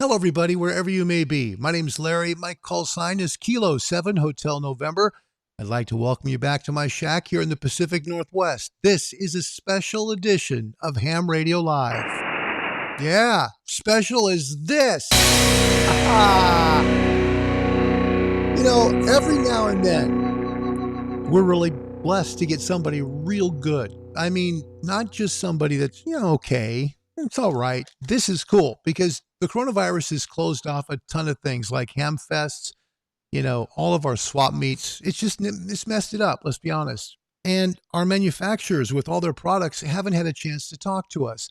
Hello, everybody, wherever you may be. My name's Larry. My call sign is Kilo 7 Hotel November. I'd like to welcome you back to my shack here in the Pacific Northwest. This is a special edition of Ham Radio Live. Yeah, special as this. Every now and then, we're really blessed to get somebody real good. I mean, not just somebody that's, okay. It's all right. This is cool because the coronavirus has closed off a ton of things like ham fests, all of our swap meets. It's messed it up, let's be honest. And our manufacturers with all their products haven't had a chance to talk to us.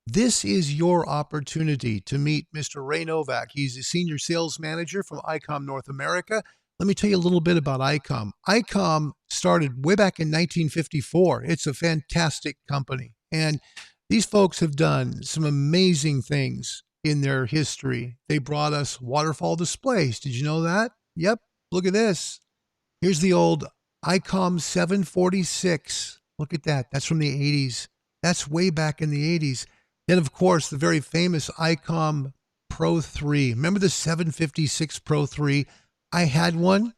This is your opportunity to meet Mr. Ray Novak. He's a senior sales manager from Icom North America. Let me tell you a little bit about Icom. Icom started way back in 1954. It's a fantastic company. And these folks have done some amazing things in their history. They brought us waterfall displays. Did you know that? Yep. Look at this. Here's the old Icom 746. Look at that. That's from the 80s. That's way back in the 80s. Then, of course, the very famous Icom Pro 3. Remember the 756 Pro 3? I had one.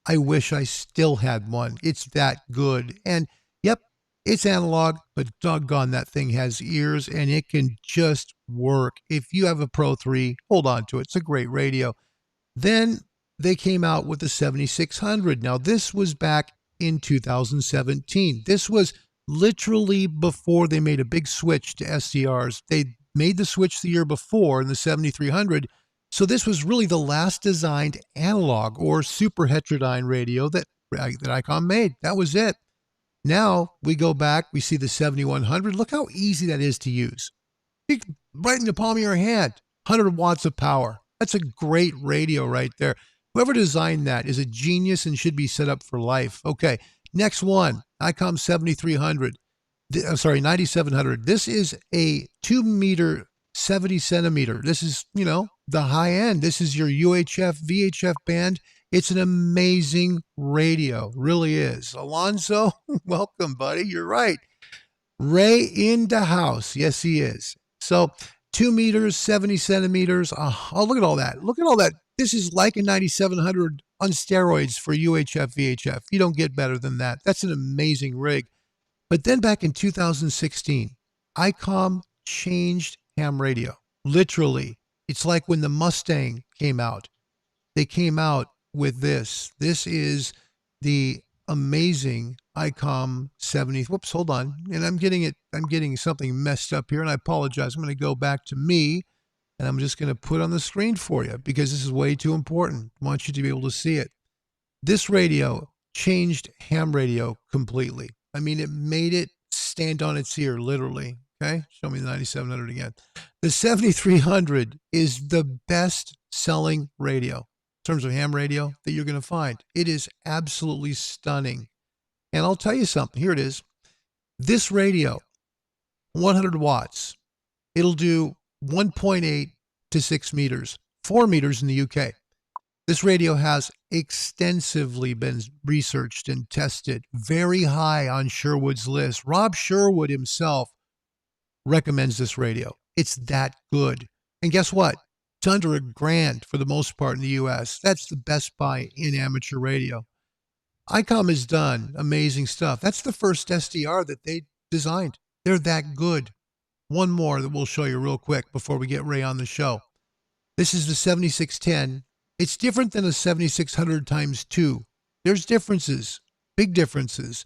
I wish I still had one. It's that good. And yep, it's analog, but doggone, that thing has ears and it can just work. If you have a Pro 3, hold on to it. It's a great radio. Then they came out with the 7600. Now, this was back in 2017. This was literally before they made a big switch to SDRs. They made the switch the year before in the 7300. So this was really the last designed analog or super heterodyne radio that Icom made. That was it. Now we go back, we see the 7100. Look how easy that is to use. Right in the palm of your hand, 100 watts of power. That's a great radio right there. Whoever designed that is a genius and should be set up for life. Okay, next one, Icom 9700. This is a 2 meter, 70 centimeter. This is, the high end. This is your UHF, VHF band. It's an amazing radio, really is. Alonzo, welcome, buddy. You're right. Ray in the house. Yes, he is. So 2 meters, 70 centimeters. Oh, look at all that. Look at all that. This is like a 9700 on steroids for UHF, VHF. You don't get better than that. That's an amazing rig. But then back in 2016, Icom changed ham radio. Literally. It's like when the Mustang came out. They came out with this. This is the amazing Icom 70. Whoops, hold on. And I'm getting something messed up here, and I apologize. I'm going to go back to me, and I'm just going to put on the screen for you because this is way too important. I want you to be able to see it. This radio changed ham radio completely. I mean, it made it stand on its ear, literally. Okay, show me the 9700 again. The 7300 is the best selling radio in terms of ham radio that you're going to find. It is absolutely stunning. And I'll tell you something. Here it is. This radio, 100 watts. It'll do 1.8 to 6 meters, 4 meters in the UK. This radio has extensively been researched and tested, very high on Sherwood's list. Rob Sherwood himself recommends this radio. It's that good. And guess what? It's under $1,000 for the most part in the US. That's the best buy in amateur radio. Icom has done amazing stuff. That's the first SDR that they designed. They're that good. One more that we'll show you real quick before we get Ray on the show. This is the 7610. It's different than a 7600 times 2. There's differences, big differences.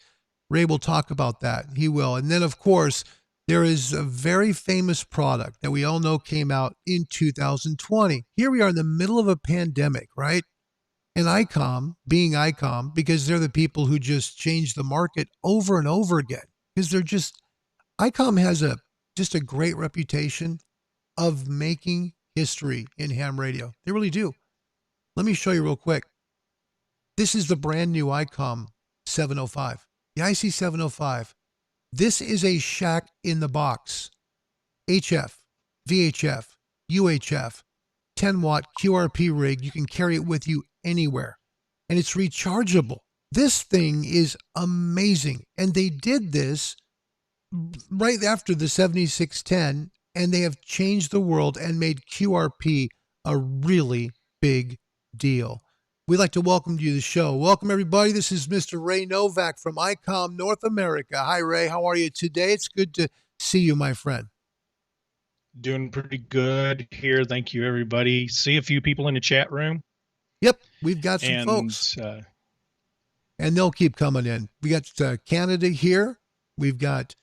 Ray will talk about that. He will. And then, of course, there is a very famous product that we all know came out in 2020. Here we are in the middle of a pandemic, right? And Icom, being Icom, because they're the people who just change the market over and over again. Because Icom has just a great reputation of making history in ham radio. They really do. Let me show you real quick. This is the brand new Icom 705, the IC-705. This is a shack in the box. HF, VHF, UHF, 10 watt QRP rig. You can carry it with you anywhere. And it's rechargeable. This thing is amazing. And they did this right after the 7610, and they have changed the world and made QRP a really big deal. We'd like to welcome you to the show. Welcome, everybody. This is Mr. Ray Novak from Icom North America. Hi, Ray. How are you today? It's good to see you, my friend. Doing pretty good here. Thank you, everybody. See a few people in the chat room. Yep, we've got some And folks, and they'll keep coming in. We got Canada here. We've got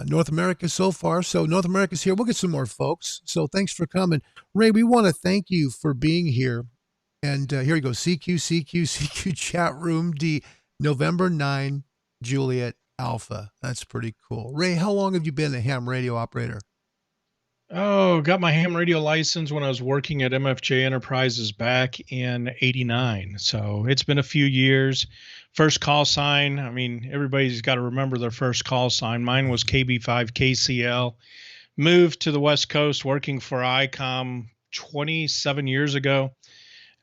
North America so far. So North America's here. We'll get some more folks. So thanks for coming. Ray, we want to thank you for being here. And here you go. CQ chat room D, November 9, Juliet Alpha. That's pretty cool. Ray, how long have you been a ham radio operator? got my ham radio license when I was working at MFJ Enterprises back in '89. So it's been a few years. First call sign. I mean, everybody's got to remember their first call sign. Mine was KB5KCL. Moved to the West Coast working for ICOM 27 years ago.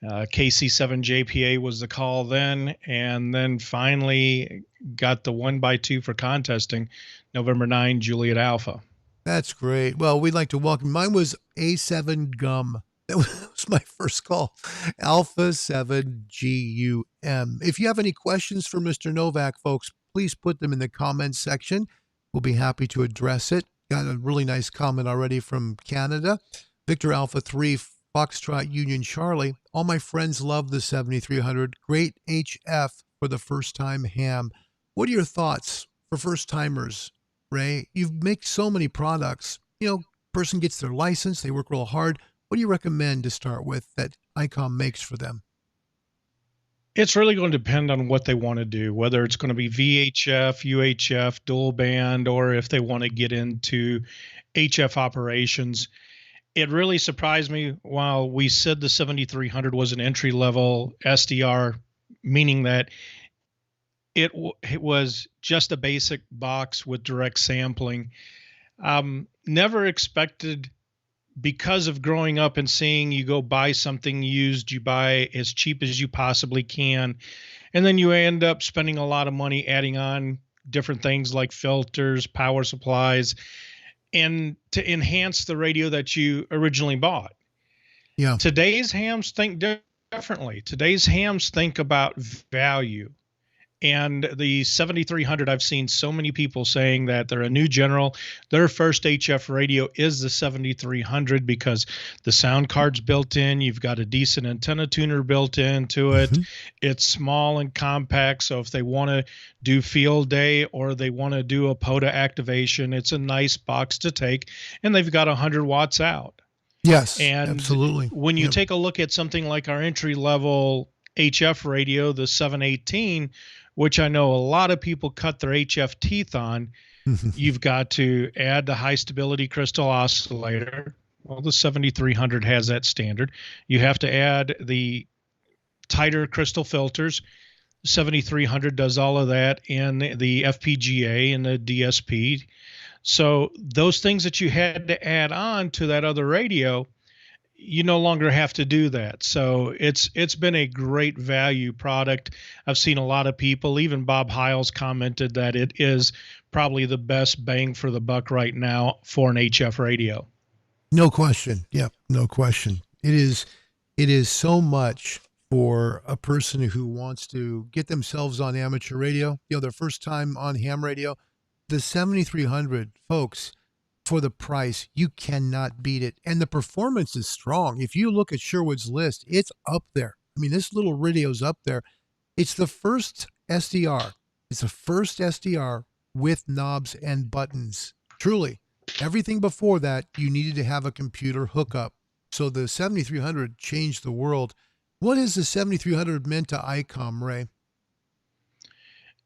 KC7JPA was the call then, and then finally got the 1x2 for contesting, November 9, Juliet Alpha. That's great. Well, we'd like to welcome. Mine was A7 Gum. That was my first call. Alpha 7 GUM. If you have any questions for Mr. Novak, folks, please put them in the comments section. We'll be happy to address it. Got a really nice comment already from Canada. Victor Alpha 3, Foxtrot Union Charlie. All my friends love the 7300. Great HF for the first time ham. What are your thoughts for first timers, Ray? You make so many products. Person gets their license, they work real hard. What do you recommend to start with that ICOM makes for them? It's really going to depend on what they want to do, whether it's going to be VHF, UHF, dual band, or if they want to get into HF operations. It really surprised me while we said the 7300 was an entry level SDR, meaning that it was just a basic box with direct sampling. Never expected, because of growing up and seeing you go buy something used, you buy as cheap as you possibly can. And then you end up spending a lot of money adding on different things like filters, power supplies, and to enhance the radio that you originally bought. Yeah. Today's hams think differently. Today's hams think about value. And the 7300, I've seen so many people saying that they're a new general. Their first HF radio is the 7300 because the sound card's built in. You've got a decent antenna tuner built into it. Mm-hmm. It's small and compact. So if they want to do field day or they want to do a POTA activation, it's a nice box to take. And they've got 100 watts out. Yes, and absolutely. When you take a look at something like our entry level HF radio, the 718, which I know a lot of people cut their HF teeth on, you've got to add the high stability crystal oscillator. Well, the 7300 has that standard. You have to add the tighter crystal filters. 7300 does all of that in the FPGA and the DSP. So those things that you had to add on to that other radio, you no longer have to do that. So it's been a great value product. I've seen a lot of people, even Bob Hiles commented that it is probably the best bang for the buck right now for an HF radio. No question. Yep, no question. It is so much for a person who wants to get themselves on amateur radio, their first time on ham radio. The 7300, folks, for the price, you cannot beat it. And the performance is strong. If you look at Sherwood's list, it's up there. I mean, this little radio's up there. It's the first SDR. It's the first SDR with knobs and buttons. Truly. Everything before that, you needed to have a computer hookup. So the 7300 changed the world. What has the 7300 meant to ICOM, Ray?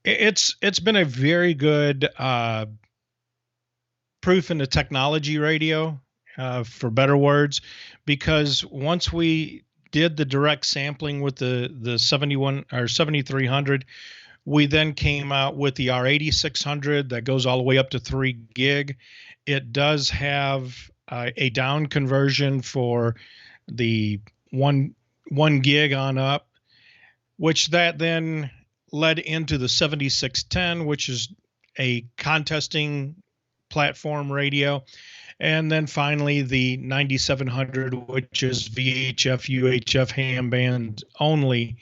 It's been a very good proof in the technology radio, for better words, because once we did the direct sampling with the 71 or 7300, we then came out with the R8600 that goes all the way up to 3 gig. It does have a down conversion for the one gig on up, which that then led into the 7610, which is a contesting platform radio. And then finally the 9700, which is VHF, UHF ham band only,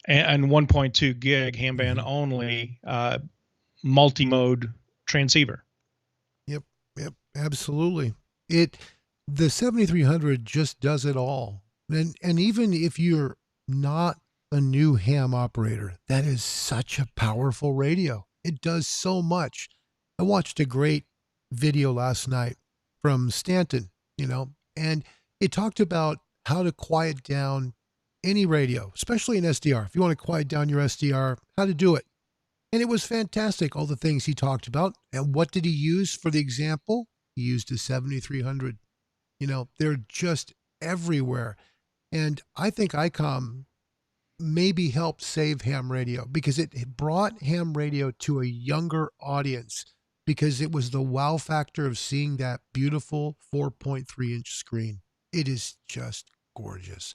and 1.2 gig ham band only multi-mode transceiver. Yep, absolutely. The 7300 just does it all. And even if you're not a new ham operator, that is such a powerful radio. It does so much. I watched a great video last night from Stanton, and it talked about how to quiet down any radio, especially an SDR. If you want to quiet down your SDR, how to do it. And it was fantastic, all the things he talked about. And what did he use for the example? He used a 7300. They're just everywhere. And I think ICOM maybe helped save ham radio because it brought ham radio to a younger audience because it was the wow factor of seeing that beautiful 4.3-inch screen. It is just gorgeous.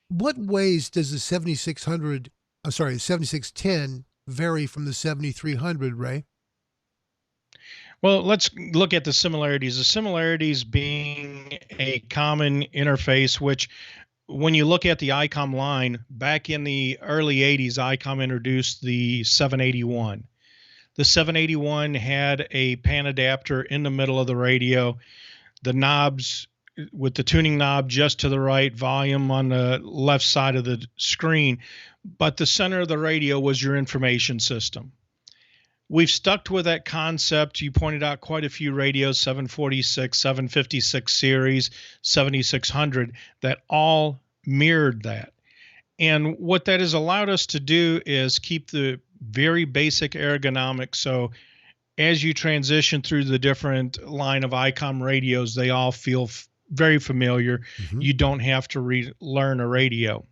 What ways does the 7610 vary from the 7300, Ray? Well, let's look at the similarities. The similarities being a common interface, which when you look at the ICOM line, back in the early 80s, ICOM introduced the 781. The 781 had a pan adapter in the middle of the radio, the knobs with the tuning knob just to the right, volume on the left side of the screen, but the center of the radio was your information system. We've stuck with that concept. You pointed out quite a few radios, 746, 756 series, 7600, that all mirrored that. And what that has allowed us to do is keep the very basic ergonomics. So as you transition through the different line of ICOM radios, they all feel very familiar. You don't have to relearn a radio.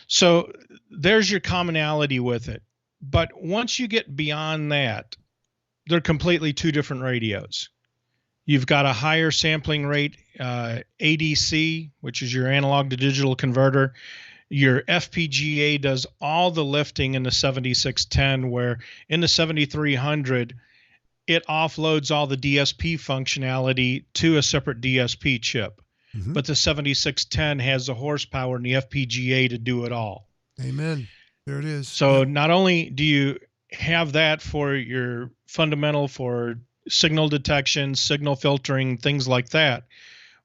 So there's your commonality with it. But once you get beyond that, they're completely two different radios. You've got a higher sampling rate, ADC, which is your analog to digital converter. Your FPGA does all the lifting in the 7610, where in the 7300, it offloads all the DSP functionality to a separate DSP chip. But the 7610 has the horsepower and the FPGA to do it all. Amen. There it is. So not only do you have that for your fundamental for signal detection, signal filtering, things like that,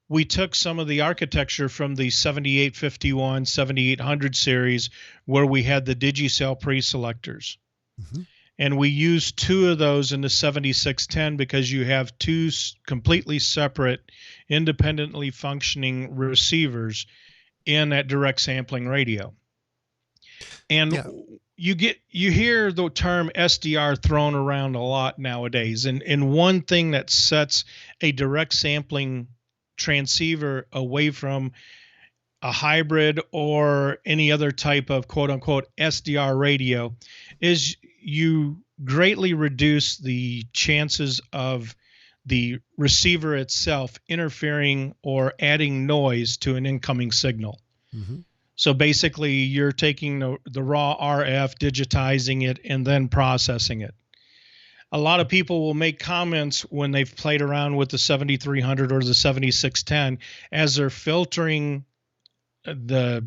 we took some of the architecture from the 7851, 7800 series where we had the Digicel pre-selectors. And we used two of those in the 7610 because you have two completely separate, independently functioning receivers in that direct sampling radio. And you hear the term SDR thrown around a lot nowadays. And one thing that sets a direct sampling transceiver away from a hybrid or any other type of quote unquote SDR radio is you greatly reduce the chances of the receiver itself interfering or adding noise to an incoming signal. So basically you're taking the raw RF, digitizing it, and then processing it. A lot of people will make comments when they've played around with the 7300 or the 7610 as they're filtering the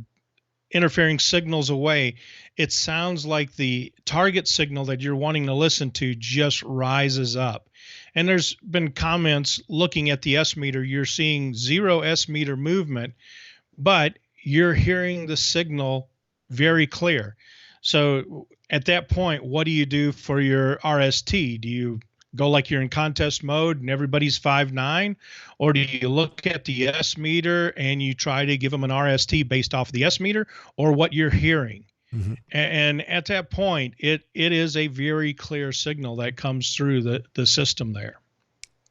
interfering signals away. It sounds like the target signal that you're wanting to listen to just rises up. And there's been comments looking at the S meter, you're seeing 0 S meter movement, but you're hearing the signal very clear. So at that point, what do you do for your RST? Do you go like you're in contest mode and everybody's 5.9? Or do you look at the S meter and you try to give them an RST based off the S meter or what you're hearing? And at that point, it is a very clear signal that comes through the system there.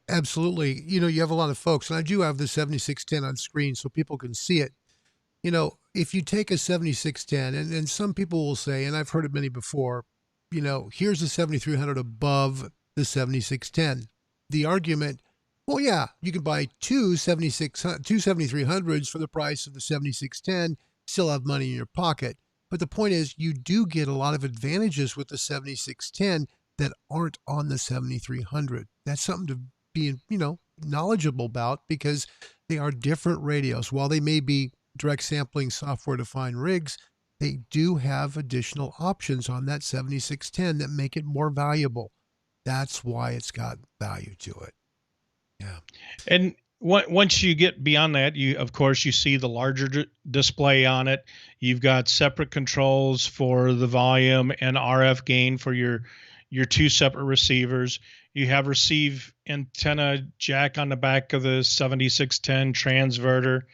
Absolutely. You have a lot of folks, and I do have the 7610 on screen so people can see it. If you take a 7610, and some people will say, and I've heard it many before, here's a 7300 above the 7610. The argument, well, yeah, you can buy two 7300s for the price of the 7610, still have money in your pocket. But the point is, you do get a lot of advantages with the 7610 that aren't on the 7300. That's something to be, knowledgeable about because they are different radios. While they may be direct sampling software-defined rigs, they do have additional options on that 7610 that make it more valuable. That's why it's got value to it. Yeah. And once you get beyond that, of course, you see the larger display on it. You've got separate controls for the volume and RF gain for your two separate receivers. You have receive antenna jack on the back of the 7610 transverter.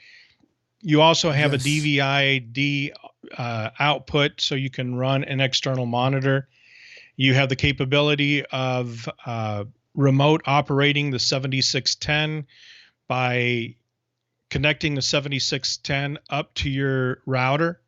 You also have a DVI-D output, so you can run an external monitor. You have the capability of remote operating the 7610 by connecting the 7610 up to your router,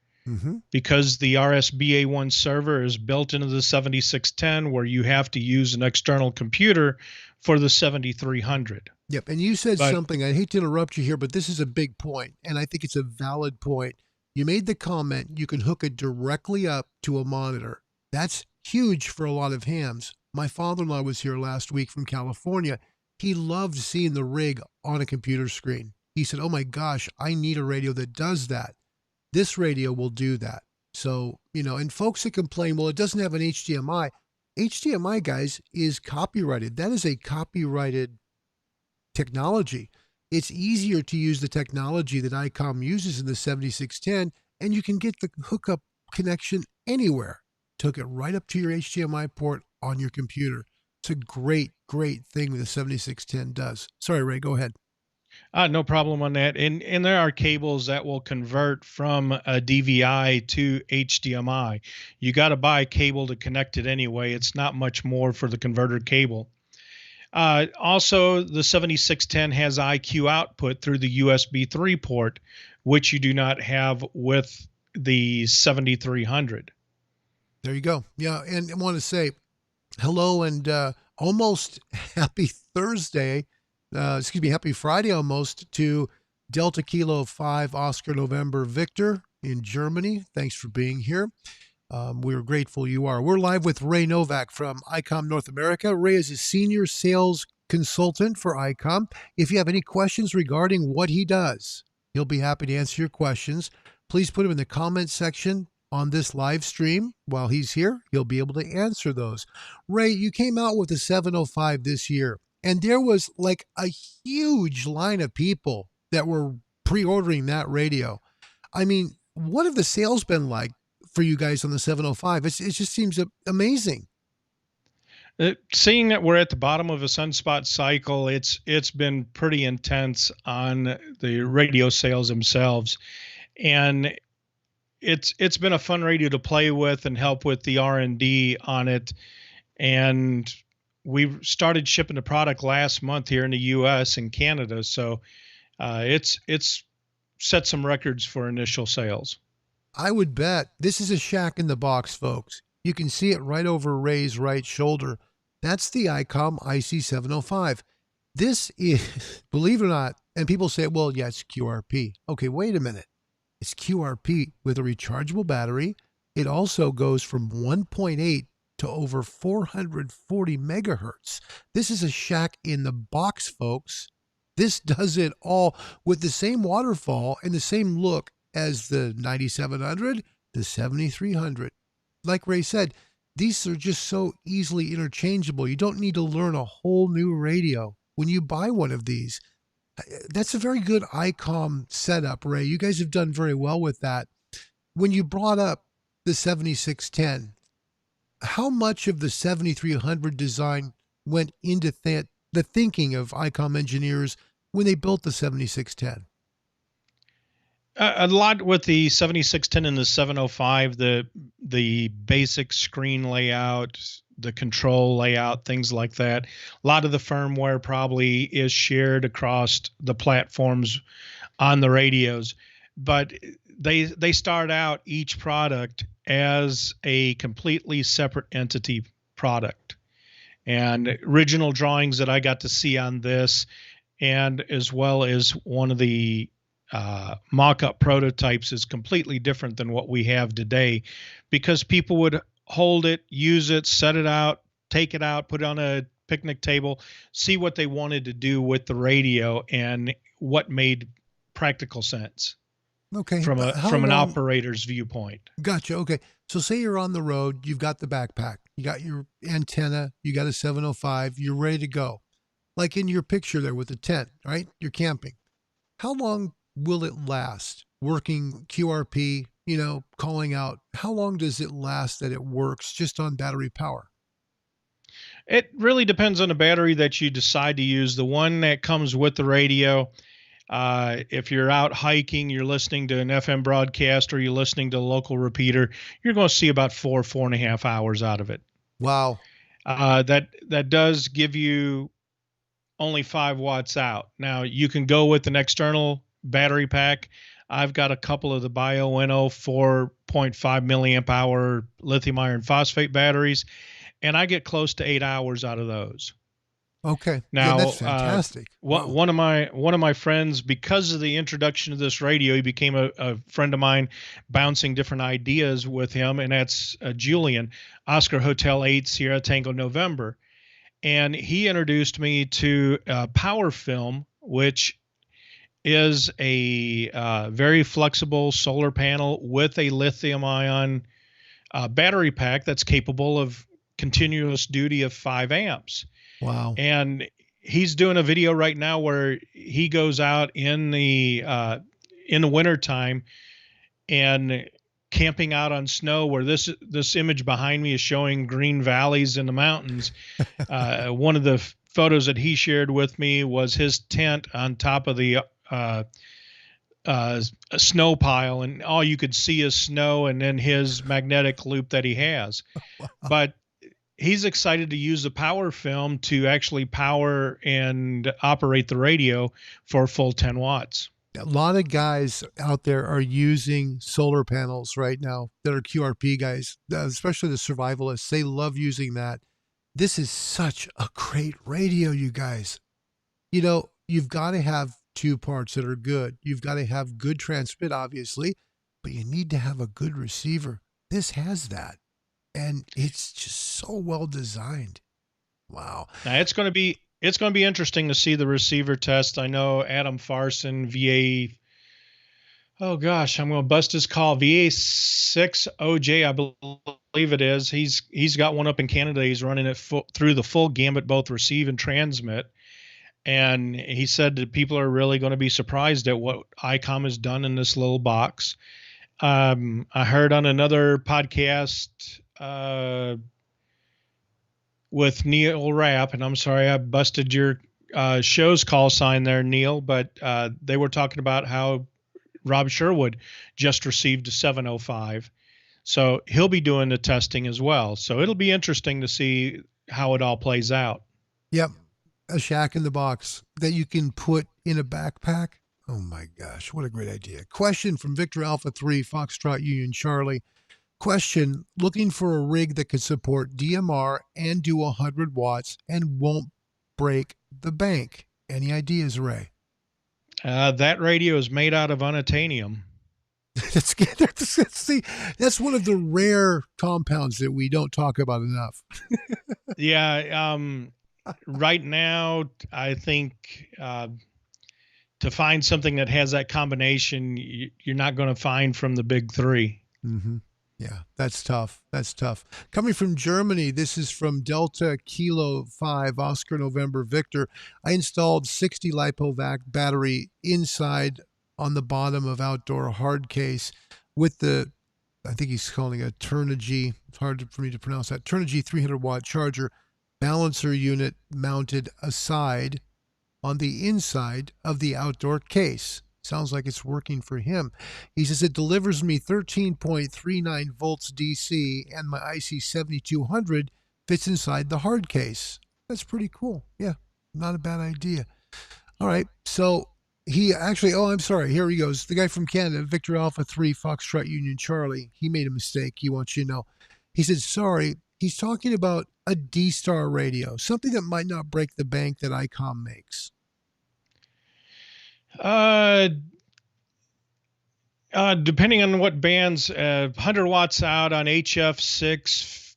because the RSBA1 server is built into the 7610, where you have to use an external computer for the 7300. Yep. And you said something, I hate to interrupt you here, but this is a big point, and I think it's a valid point. You made the comment you can hook it directly up to a monitor. That's huge for a lot of hams. My father-in-law was here last week from California. He loved seeing the rig on a computer screen. He said, oh my gosh, I need a radio that does that. This radio will do that. So, and folks that complain, well, it doesn't have an HDMI. HDMI, guys, is copyrighted. That is a copyrighted technology. It's easier to use the technology that Icom uses in the 7610, and you can get the hookup connection anywhere. Hook it right up to your HDMI port on your computer. It's a great, great thing the 7610 does. Sorry, Ray, go ahead. No problem on that. And there are cables that will convert from a DVI to HDMI. You got to buy a cable to connect it anyway. It's not much more for the converter cable. Also, the 7610 has IQ output through the USB 3 port, which you do not have with the 7300. There you go. Yeah, and I want to say hello and almost happy Thursday. Happy Friday almost to Delta Kilo 5 Oscar November Victor in Germany. Thanks for being here. We're grateful you are. We're live with Ray Novak from Icom North America. Ray is a senior sales consultant for Icom. If you have any questions regarding what he does, he'll be happy to answer your questions. Please put them in the comment section on this live stream. While he's here, he'll be able to answer those. Ray, you came out with a 705 this year, and there was like a huge line of people that were pre-ordering that radio. I mean, what have the sales been like for you guys on the 705? It just seems amazing. Seeing that we're at the bottom of a sunspot cycle, it's been pretty intense on the radio sales themselves, and it's been a fun radio to play with and help with the R&D on it. And we started shipping the product last month here in the U.S. and Canada, so it's set some records for initial sales. I would bet. This is a shack in the box, folks. You can see it right over Ray's right shoulder. That's the Icom IC-705. This is, believe it or not, and people say, well, yeah, it's QRP. Okay, wait a minute. It's QRP with a rechargeable battery. It also goes from 1.8 to over 440 megahertz. This is a shack in the box, folks. This does it all with the same waterfall and the same look as the 9700, the 7300. Like Ray said, these are just so easily interchangeable. You don't need to learn a whole new radio when you buy one of these. That's a very good Icom setup, Ray. You guys have done very well with that. When you brought up the 7610, how much of the 7300 design went into the thinking of Icom engineers when they built the 7610? A lot with the 7610 and the 705, the basic screen layout, the control layout, things like that. A lot of the firmware probably is shared across the platforms on the radios, but they start out each product as a completely separate entity product. And original drawings that I got to see on this, and as well as one of the mock-up prototypes, is completely different than what we have today, because people would hold it, use it, set it out, take it out, put it on a picnic table, see what they wanted to do with the radio and what made practical sense Okay. from But how an long? operator's viewpoint. Gotcha. Okay. So say you're on the road, you've got the backpack, you got your antenna, you got a 705, you're ready to go. Like in your picture there with the tent, right? You're camping. How long will it last? Working QRP, calling out. How long does it last that it works just on battery power? It really depends on the battery that you decide to use. The one that comes with the radio, if you're out hiking, you're listening to an FM broadcast or you're listening to a local repeater, you're going to see about 4.5 hours out of it. Wow. That does give you only 5 watts out. Now you can go with an external battery pack. I've got a couple of the Bioenno 4.5 milliamp hour lithium iron phosphate batteries, and I get close to 8 hours out of those. Okay. Yeah, Now, that's fantastic. Wow. one of my friends, because of the introduction of this radio, he became a friend of mine, bouncing different ideas with him, and that's Julian, Oscar Hotel 8 Sierra Tango November. And he introduced me to Power Film, which is a very flexible solar panel with a lithium ion battery pack that's capable of continuous duty of 5 amps. Wow. And he's doing a video right now where he goes out in the winter time and camping out on snow, where this image behind me is showing green valleys in the mountains. One of the photos that he shared with me was his tent on top of the a snow pile, and all you could see is snow and then his magnetic loop that he has. Wow. But he's excited to use the Power Film to actually power and operate the radio for a full 10 watts. A lot of guys out there are using solar panels right now that are QRP guys, especially the survivalists. They love using that. This is such a great radio, you guys. You've got to have 2 parts that are good. You've got to have good transmit, obviously, but you need to have a good receiver. This has that. And it's just so well designed. Wow. Now it's going to be interesting to see the receiver test. I know Adam Farson, VA. Oh gosh, I'm going to bust his call. VA6OJ, I believe it is. He's got one up in Canada. He's running it through the full gambit, both receive and transmit. And he said that people are really going to be surprised at what Icom has done in this little box. I heard on another podcast with Neil Rapp, and I'm sorry I busted your show's call sign there, Neil, but they were talking about how Rob Sherwood just received a 705. So he'll be doing the testing as well. So it'll be interesting to see how it all plays out. Yep. A shack in the box that you can put in a backpack. Oh my gosh, what a great idea. Question from Victor Alpha 3, Foxtrot Union Charlie. Question, looking for a rig that could support DMR and do 100 watts and won't break the bank. Any ideas, Ray? That radio is made out of unobtainium. See, that's one of the rare compounds that we don't talk about enough. Yeah. Right now, I think to find something that has that combination, you're not going to find from the big 3. Mm-hmm. Yeah, that's tough. That's tough. Coming from Germany, this is from Delta Kilo 5, Oscar November Victor. I installed 60 LiPoVac battery inside on the bottom of outdoor hard case with the, I think he's calling a Turnigy. It's hard for me to pronounce that. Turnigy 300 watt charger balancer unit mounted aside on the inside of the outdoor case. Sounds like it's working for him. He says it delivers me 13.39 volts DC, and my IC-7200 fits inside the hard case. That's pretty cool. Yeah, not a bad idea. All right, so he actually, I'm sorry, here he goes. The guy from Canada, Victor Alpha 3, Foxtrot Union Charlie, he made a mistake. He wants you to know. He said, sorry, he's talking about a D-Star radio, something that might not break the bank that Icom makes. Depending on what bands, 100 watts out on HF6,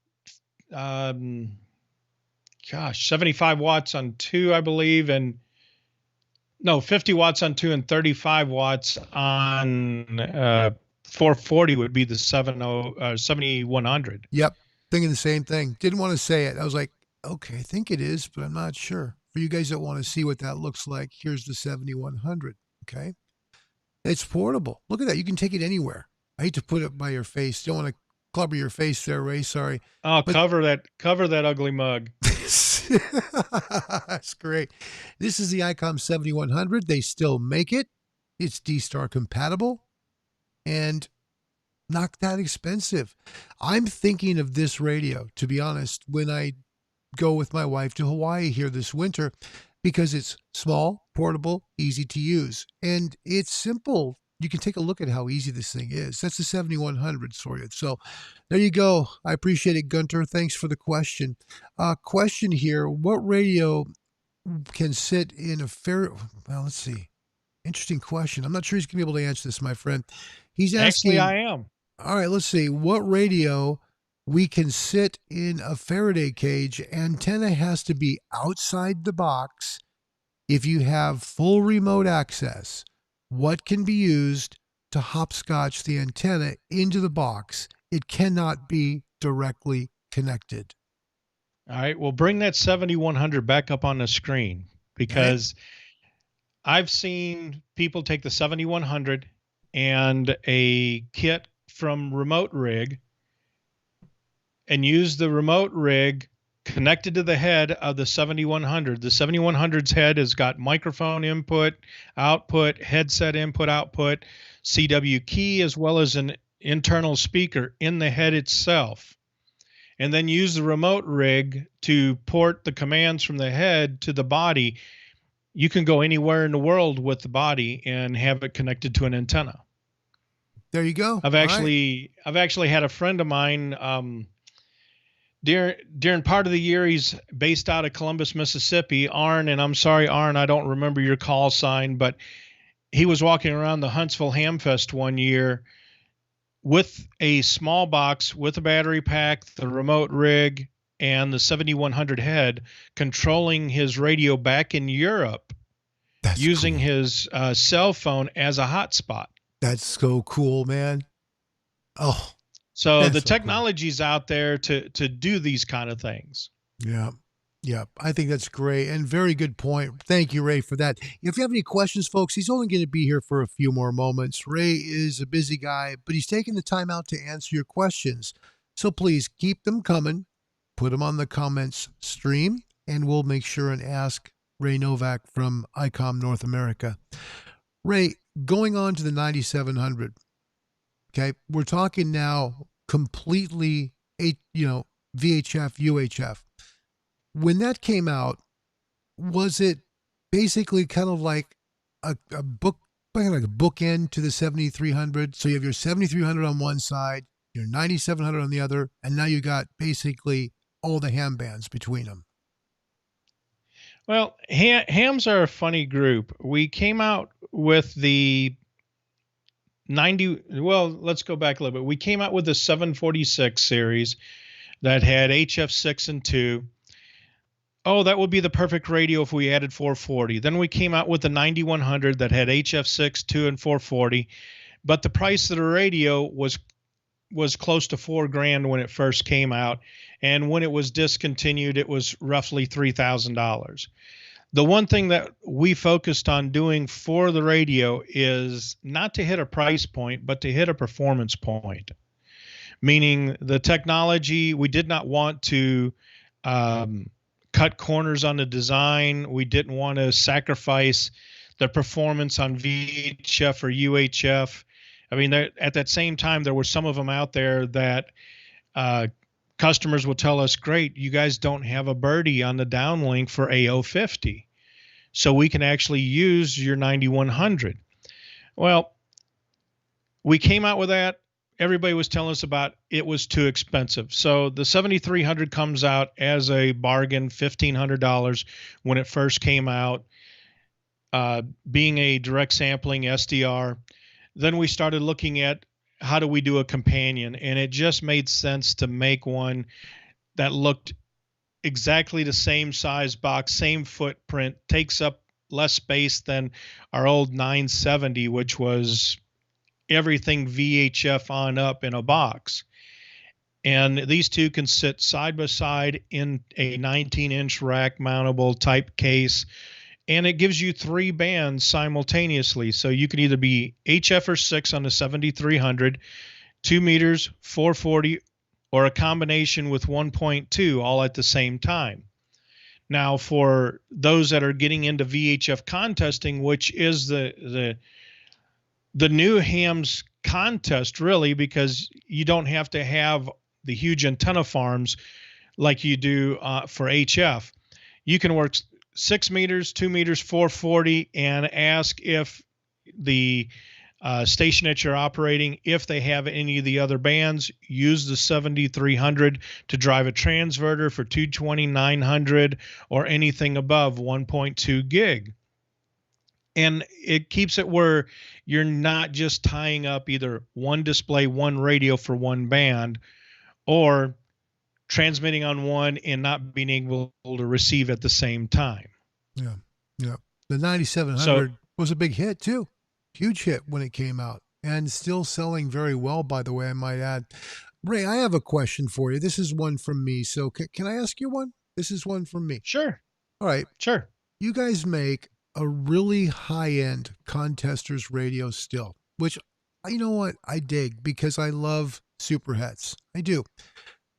gosh, 75 watts on 2, I believe, and no, 50 watts on 2 and 35 watts on 440 would be the 7100. Yep. Thinking the same thing. Didn't want to say it. I was like, okay, I think it is, but I'm not sure. For you guys that want to see what that looks like, here's the 7100. Okay. It's portable. Look at that. You can take it anywhere. I hate to put it by your face. Don't want to clubber your face there, Ray. Sorry. Oh, But cover that ugly mug. that's great. This is the Icom 7100. They still make it. It's D-Star compatible and not that expensive. I'm thinking of this radio, to be honest, when I go with my wife to Hawaii here this winter, because it's small, portable, easy to use, and it's simple. You can take a look at how easy this thing is. That's the 7100 for you. So there you go. I appreciate it, Gunter. Thanks for the question. Question here: what radio can sit in a fair? Well, let's see. Interesting question. I'm not sure he's going to be able to answer this, my friend. He's asking. Actually, I am. All right, let's see. What radio we can sit in a Faraday cage? Antenna has to be outside the box. If you have full remote access, what can be used to hopscotch the antenna into the box? It cannot be directly connected. All right, well, bring that 7100 back up on the screen, because I've seen people take the 7100 and a kit from Remote Rig and use the Remote Rig connected to the head of the 7100. The 7100's head has got microphone input, output, headset input, output, CW key, as well as an internal speaker in the head itself. And then use the Remote Rig to port the commands from the head to the body. You can go anywhere in the world with the body and have it connected to an antenna. There you go. I've actually had a friend of mine, during part of the year, he's based out of Columbus, Mississippi, Arn, and I'm sorry, Arn, I don't remember your call sign, but he was walking around the Huntsville Hamfest one year with a small box with a battery pack, the Remote Rig, and the 7100 head, controlling his radio back in Europe. That's using cool. His cell phone as a hotspot. That's so cool, man. Oh, so the technology's out there to do these kind of things. Yeah. Yeah, I think that's great and very good point. Thank you, Ray, for that. If you have any questions, folks, he's only going to be here for a few more moments. Ray is a busy guy, but he's taking the time out to answer your questions. So please keep them coming. Put them on the comments stream, and we'll make sure and ask Ray Novak from Icom North America. Ray, going on to the 9700, okay, we're talking now completely, VHF, UHF. When that came out, was it basically kind of like a bookend to the 7300? So you have your 7300 on one side, your 9700 on the other, and now you got basically all the ham bands between them. Well, hams are a funny group. We came out with the 90. Well, let's go back a little bit. We came out with the 746 series that had HF6 and 2. Oh, that would be the perfect radio if we added 440. Then we came out with the 9100 that had HF6, 2, and 440. But the price of the radio was close to $4,000 when it first came out. And when it was discontinued, it was roughly $3,000. The one thing that we focused on doing for the radio is not to hit a price point, but to hit a performance point. Meaning the technology, we did not want to cut corners on the design. We didn't want to sacrifice the performance on VHF or UHF. I mean, at that same time, there were some of them out there that customers will tell us, great, you guys don't have a birdie on the downlink for AO50. So we can actually use your 9100. Well, we came out with that. Everybody was telling us about it was too expensive. So the 7300 comes out as a bargain, $1,500 when it first came out, being a direct sampling SDR. Then we started looking at how do we do a companion, and it just made sense to make one that looked exactly the same size box, same footprint, takes up less space than our old 970, which was everything VHF on up in a box. And these two can sit side by side in a 19-inch rack mountable type case, and it gives you 3 bands simultaneously. So you can either be HF or 6 on the 7300, 2 meters, 440, or a combination with 1.2 all at the same time. Now, for those that are getting into VHF contesting, which is the new hams contest, really, because you don't have to have the huge antenna farms like you do for HF. You can work 6 meters, 2 meters, 440, and ask if the station that you're operating, if they have any of the other bands, use the 7300 to drive a transverter for 220-900 or anything above 1.2 gig. And it keeps it where you're not just tying up either one display, one radio for one band, or transmitting on one and not being able to receive at the same time. Yeah. Yeah. The 9700 was a big hit too. Huge hit when it came out, and still selling very well, by the way, I might add. Ray, I have a question for you. This is one from me. So can I ask you one? This is one from me. Sure. All right. Sure. You guys make a really high-end contesters radio still, which, you know what, I dig because I love superhets. I do.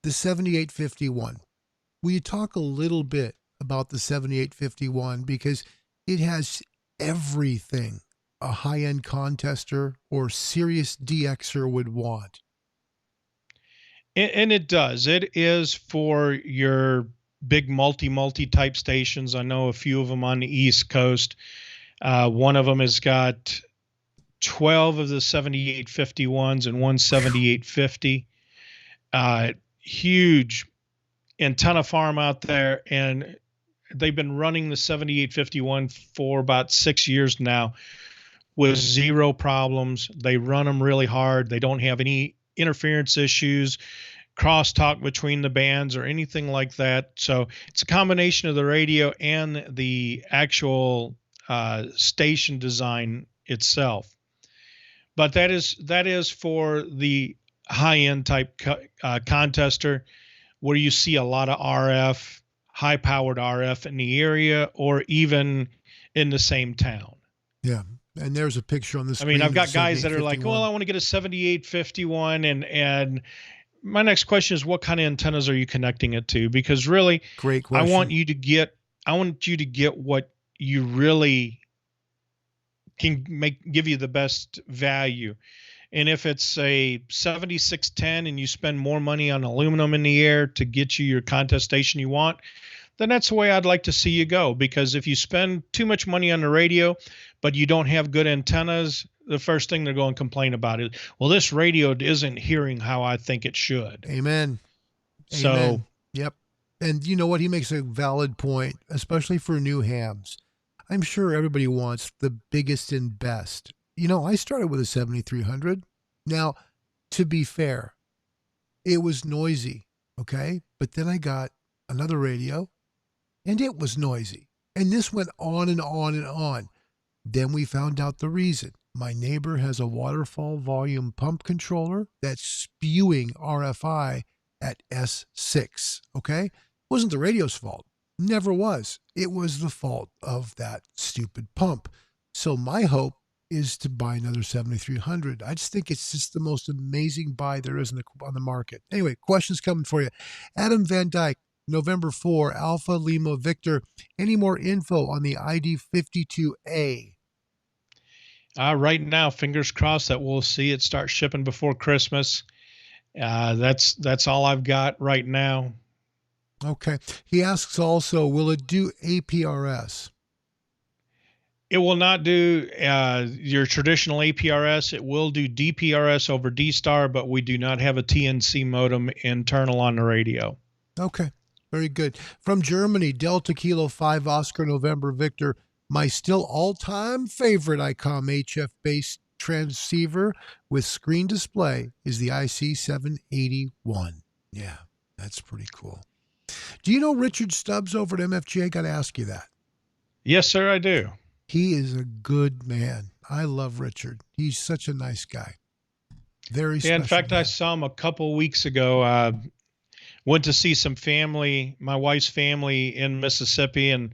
The 7851. Will you talk a little bit about the 7851, because it has everything a high-end contester or serious DXer would want. And it does. It is for your big multi type stations. I know a few of them on the East Coast. One of them has got 12 of the 7851s and one 7850. Huge antenna farm out there, and they've been running the 7851 for about 6 years now with zero problems. They run them really hard. They don't have any interference issues, crosstalk between the bands or anything like that. So it's a combination of the radio and the actual station design itself. But that is for the high-end type contester, where you see a lot of RF, high-powered RF in the area or even in the same town. Yeah. And there's a picture on this. I mean, I've got guys that are like, well, I want to get a 7851. And my next question is, what kind of antennas are you connecting it to? Because really, great question. I want you to get what you really can give you the best value. And if it's a 7610 and you spend more money on aluminum in the air to get you your contest station you want, then that's the way I'd like to see you go. Because if you spend too much money on the radio, but you don't have good antennas, the first thing they're going to complain about is, well, this radio isn't hearing how I think it should. Amen. So, Amen. Yep. And you know what? He makes a valid point, especially for new hams. I'm sure everybody wants the biggest and best. You know, I started with a 7300. Now, to be fair, it was noisy, okay? But then I got another radio, and it was noisy. And this went on and on and on. Then we found out the reason. My neighbor has a waterfall volume pump controller that's spewing RFI at S6, okay? It wasn't the radio's fault. Never was. It was the fault of that stupid pump. So my hope is to buy another 7300. I just think it's just the most amazing buy there is on the market. Anyway, questions coming for you. Adam Van Dyke, November 4, Alpha Lima Victor. Any more info on the ID52A? Right now, fingers crossed that we'll see it start shipping before Christmas. That's all I've got right now. Okay. He asks also, will it do APRS? It will not do your traditional APRS. It will do DPRS over D-Star, but we do not have a TNC modem internal on the radio. Okay. Very good. From Germany, Delta Kilo 5 Oscar November Victor, my still all-time favorite Icom HF-based transceiver with screen display is the IC-781. Yeah, that's pretty cool. Do you know Richard Stubbs over at MFG? I got to ask you that. Yes, sir, I do. He is a good man. I love Richard. He's such a nice guy. Very special. Yeah, in fact, man. I saw him a couple weeks ago. Went to see some family, my wife's family in Mississippi, and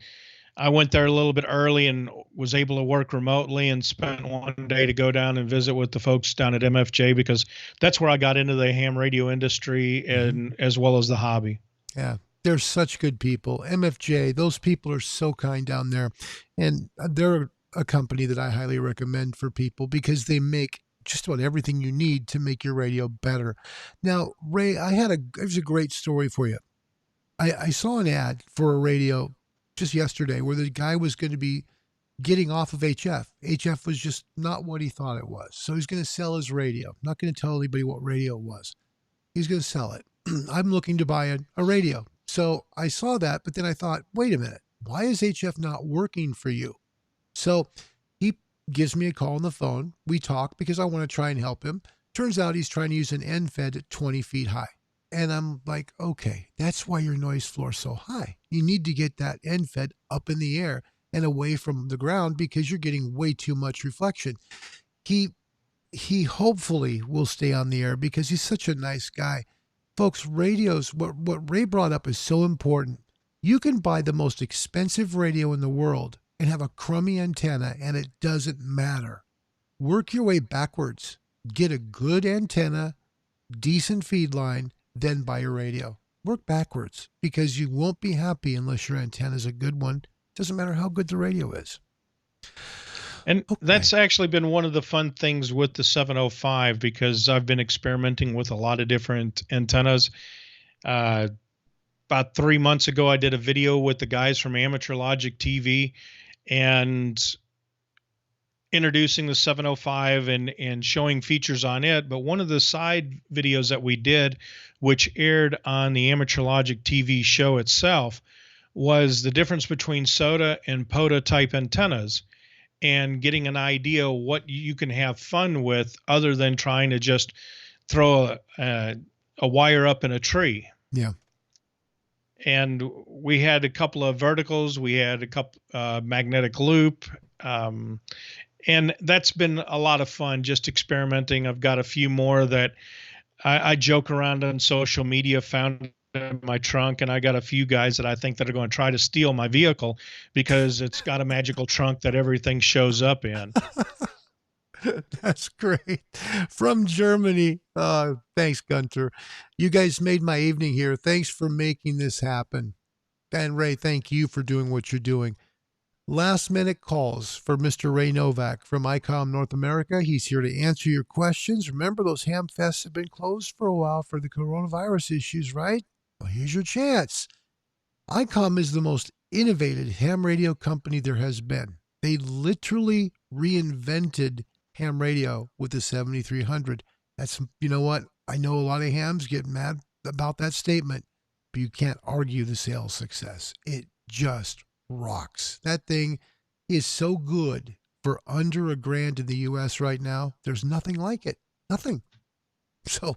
I went there a little bit early and was able to work remotely and spent one day to go down and visit with the folks down at MFJ, because that's where I got into the ham radio industry and as well as the hobby. Yeah. They're such good people. MFJ, those people are so kind down there. And they're a company that I highly recommend for people because they make just about everything you need to make your radio better. Now, Ray, there's a great story for you. I saw an ad for a radio just yesterday where the guy was going to be getting off of HF. HF was just not what he thought it was. So he's going to sell his radio. Not going to tell anybody what radio it was. He's going to sell it. I'm looking to buy a radio. So I saw that, but then I thought, wait a minute, why is HF not working for you? So he gives me a call on the phone. We talk because I want to try and help him. Turns out he's trying to use an end fed at 20 feet high. And I'm like, okay, that's why your noise floor is so high. You need to get that end fed up in the air and away from the ground because you're getting way too much reflection. He hopefully will stay on the air because he's such a nice guy. Folks, radios, what Ray brought up is so important. You can buy the most expensive radio in the world and have a crummy antenna, and it doesn't matter. Work your way backwards. Get a good antenna, decent feed line, then buy a radio. Work backwards because you won't be happy unless your antenna is a good one. Doesn't matter how good the radio is. And that's actually been one of the fun things with the 705 because I've been experimenting with a lot of different antennas. About 3 months ago, I did a video with the guys from Amateur Logic TV and introducing the 705 and showing features on it. But one of the side videos that we did, which aired on the Amateur Logic TV show itself, was the difference between SOTA and POTA type antennas, and getting an idea what you can have fun with other than trying to just throw a wire up in a tree. Yeah. And we had a couple of verticals. We had a couple magnetic loop. And that's been a lot of fun just experimenting. I've got a few more that I joke around on social media, found in my trunk, and I got a few guys that I think that are going to try to steal my vehicle because it's got a magical trunk that everything shows up in. That's great. From Germany. Thanks, Gunter. You guys made my evening here. Thanks for making this happen. And Ray, thank you for doing what you're doing. Last minute calls for Mr. Ray Novak from Icom North America. He's here to answer your questions. Remember, those ham fests have been closed for a while for the coronavirus issues, right? Well, here's your chance. Icom is the most innovative ham radio company there has been. They literally reinvented ham radio with the 7300. That's, you know what? I know a lot of hams get mad about that statement, but you can't argue the sales success. It just rocks. That thing is so good for under $1,000 in the US right now. There's nothing like it. Nothing. So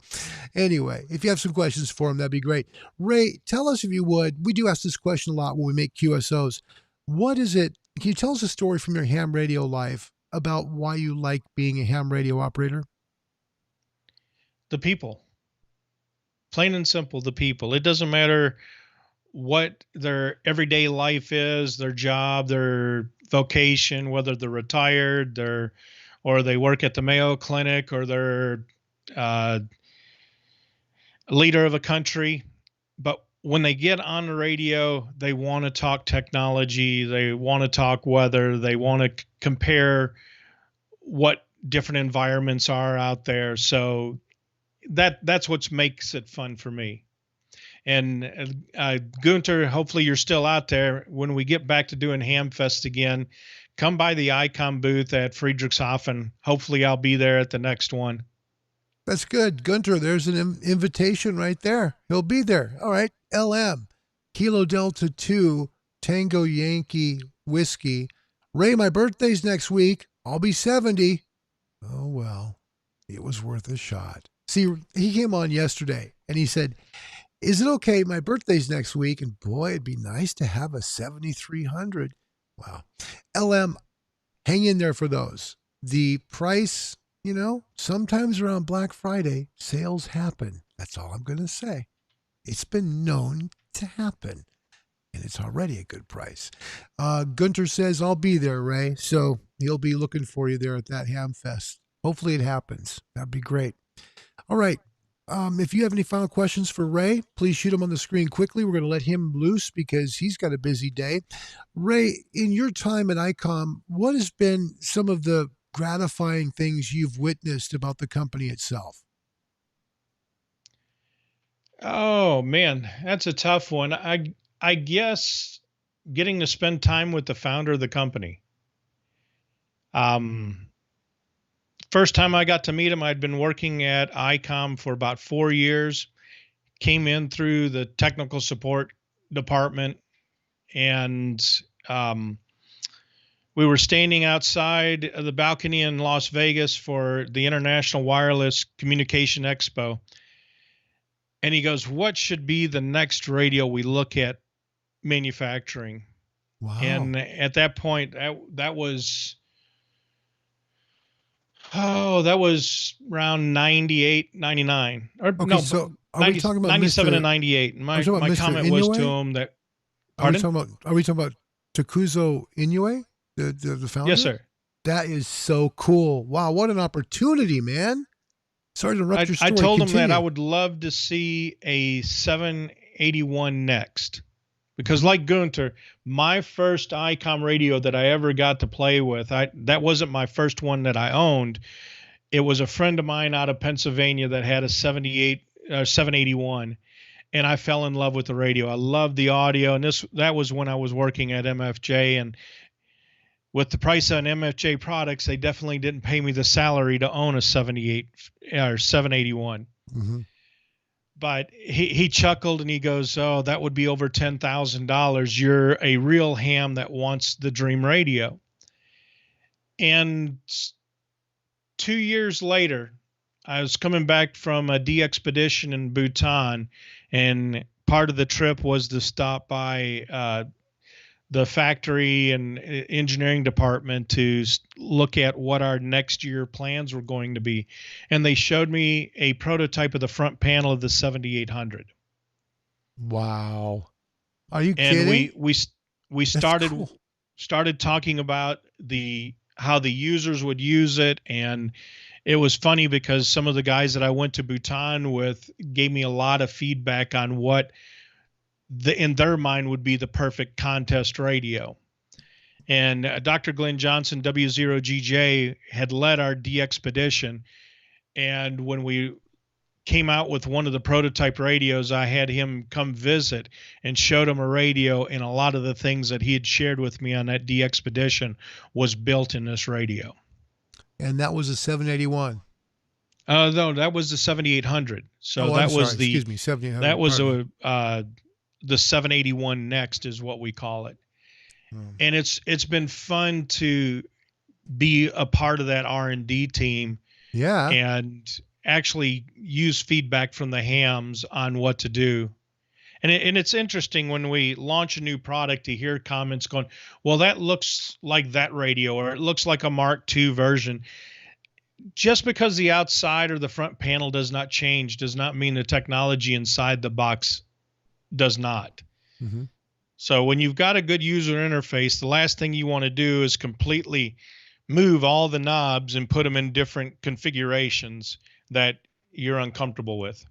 anyway, if you have some questions for him, that'd be great. Ray, tell us if you would. We do ask this question a lot when we make QSOs. What is it? Can you tell us a story from your ham radio life about why you like being a ham radio operator? The people. Plain and simple, the people. It doesn't matter what their everyday life is, their job, their vocation, whether they're retired, or they work at the Mayo Clinic, or they're leader of a country. But when they get on the radio, they want to talk technology, they want to talk weather, they want to compare what different environments are out there. So that's what makes it fun for me. And Gunter, hopefully you're still out there. When we get back to doing Hamfest again, come by the Icom booth at Friedrichshafen. Hopefully I'll be there at the next one. That's good. Gunter, there's an invitation right there. He'll be there. All right. LM, Kilo Delta 2, Tango Yankee Whiskey. Ray, my birthday's next week. I'll be 70. Oh, well, it was worth a shot. See, he came on yesterday and he said, Is it okay? My birthday's next week, and boy, it'd be nice to have a 7300. Wow. LM, hang in there for those. The price, sometimes around Black Friday, sales happen. That's all I'm going to say. It's been known to happen, and it's already a good price. Gunter says, I'll be there, Ray. So he'll be looking for you there at that Ham Fest. Hopefully it happens. That'd be great. All right. If you have any final questions for Ray, please shoot them on the screen quickly. We're going to let him loose because he's got a busy day. Ray, in your time at ICOM, what has been some of the gratifying things you've witnessed about the company itself? Oh man, that's a tough one. I guess getting to spend time with the founder of the company. First time I got to meet him, I'd been working at ICOM for about 4 years, came in through the technical support department, and we were standing outside of the balcony in Las Vegas for the International Wireless Communication Expo. And he goes, what should be the next radio we look at manufacturing? Wow. And at that point, that was around 98, 99. Or Okay, no, so are 90, we talking about 97 Mr. and 98. And my Mr. comment was to Inoue? him that, Are we pardon? talking about Takuzo Inoue, the founder? Yes, sir. That is so cool. Wow, what an opportunity, man. Sorry to interrupt your story. I told him Continue. that I would love to see a 781 next. Because like Gunter, my first ICOM radio that I ever got to play with, that wasn't my first one that I owned. It was a friend of mine out of Pennsylvania that had a 781, and I fell in love with the radio. I loved the audio, and that was when I was working at MFJ, and with the price on MFJ products, they definitely didn't pay me the salary to own a 78 or 781. Mm-hmm. But he chuckled and he goes, oh, that would be over $10,000. You're a real ham that wants the dream radio. And 2 years later, I was coming back from a DXpedition in Bhutan, and part of the trip was to stop by the factory and engineering department to look at what our next year plans were going to be. And they showed me a prototype of the front panel of the 7800. Wow. Are you and kidding? we started talking about how the users would use it. And it was funny because some of the guys that I went to Bhutan with gave me a lot of feedback on what in their mind would be the perfect contest radio. And Dr. Glenn Johnson, W0GJ, had led our DXpedition. And when we came out with one of the prototype radios, I had him come visit and showed him a radio, and a lot of the things that he had shared with me on that DXpedition was built in this radio. And that was a 781. No, that was the 7800. So that was 7800. That was the 781 next is what we call it. And it's been fun to be a part of that R&D team. Yeah. And actually use feedback from the hams on what to do. And it's interesting when we launch a new product to hear comments going, well, that looks like that radio, or it looks like a Mark II version. Just because the outside or the front panel does not change does not mean the technology inside the box does not. Mm-hmm. So when you've got a good user interface, the last thing you want to do is completely move all the knobs and put them in different configurations that you're uncomfortable with.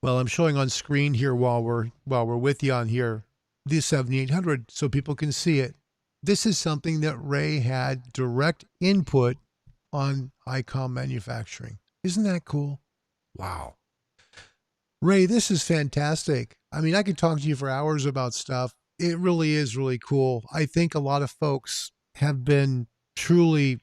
Well, I'm showing on screen here while we're with you on here, the 7800, so people can see it. This is something that Ray had direct input on ICOM manufacturing. Isn't that cool? Wow. Ray, this is fantastic. I mean, I could talk to you for hours about stuff. It really is really cool. I think a lot of folks have been truly,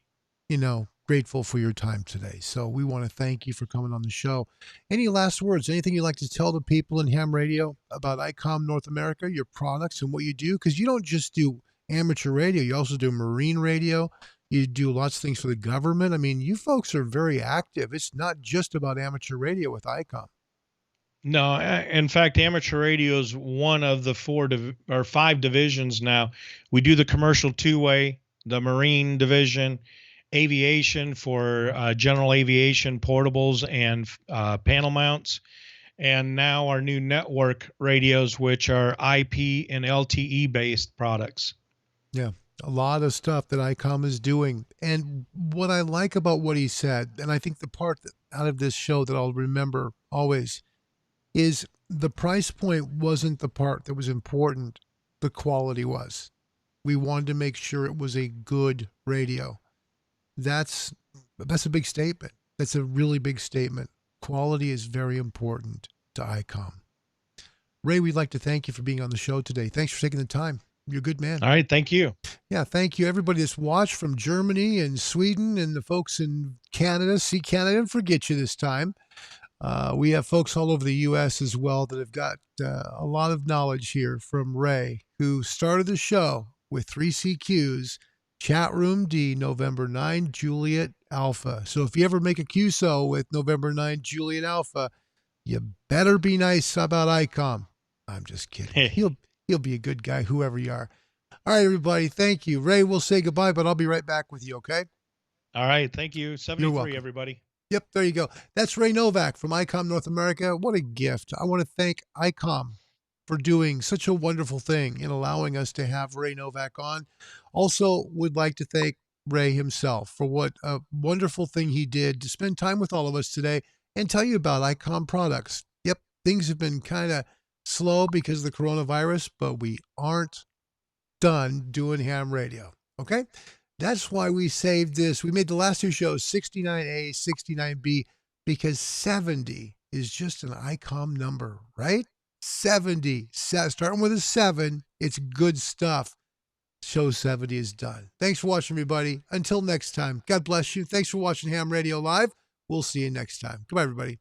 grateful for your time today. So we want to thank you for coming on the show. Any last words? Anything you'd like to tell the people in ham radio about Icom North America, your products and what you do? Because you don't just do amateur radio. You also do marine radio. You do lots of things for the government. I mean, you folks are very active. It's not just about amateur radio with Icom. No, in fact, amateur radio is one of the or five divisions now. We do the commercial two-way, the marine division, aviation for general aviation portables and panel mounts, and now our new network radios, which are IP and LTE based products. Yeah, a lot of stuff that ICOM is doing. And what I like about what he said, and I think the part that, out of this show that I'll remember always, is the price point wasn't the part that was important. The quality was. We wanted to make sure it was a good radio. That's a big statement. That's a really big statement. Quality is very important to ICOM. Ray, we'd like to thank you for being on the show today. Thanks for taking the time. You're a good man. All right. Thank you. Yeah, thank you, everybody that's watched from Germany and Sweden and the folks in Canada. See, Canada didn't forget you this time. We have folks all over the U.S. as well that have got a lot of knowledge here from Ray, who started the show with 3CQs, Chat Room D, November 9, Juliet Alpha. So if you ever make a QSO with November 9, Juliet Alpha, you better be nice about ICOM. I'm just kidding. He'll be a good guy, whoever you are. All right, everybody. Thank you. Ray, we'll say goodbye, but I'll be right back with you, okay? All right. Thank you. 73, everybody. Yep, there you go. That's Ray Novak from Icom North America. What a gift. I want to thank Icom for doing such a wonderful thing in allowing us to have Ray Novak on. Also, would like to thank Ray himself for what a wonderful thing he did to spend time with all of us today and tell you about Icom products. Yep, things have been kind of slow because of the coronavirus, but we aren't done doing ham radio. Okay? That's why we saved this. We made the last two shows 69A, 69B, because 70 is just an ICOM number, right? 70. Starting with a 7, it's good stuff. Show 70 is done. Thanks for watching, everybody. Until next time, God bless you. Thanks for watching Ham Radio Live. We'll see you next time. Goodbye, everybody.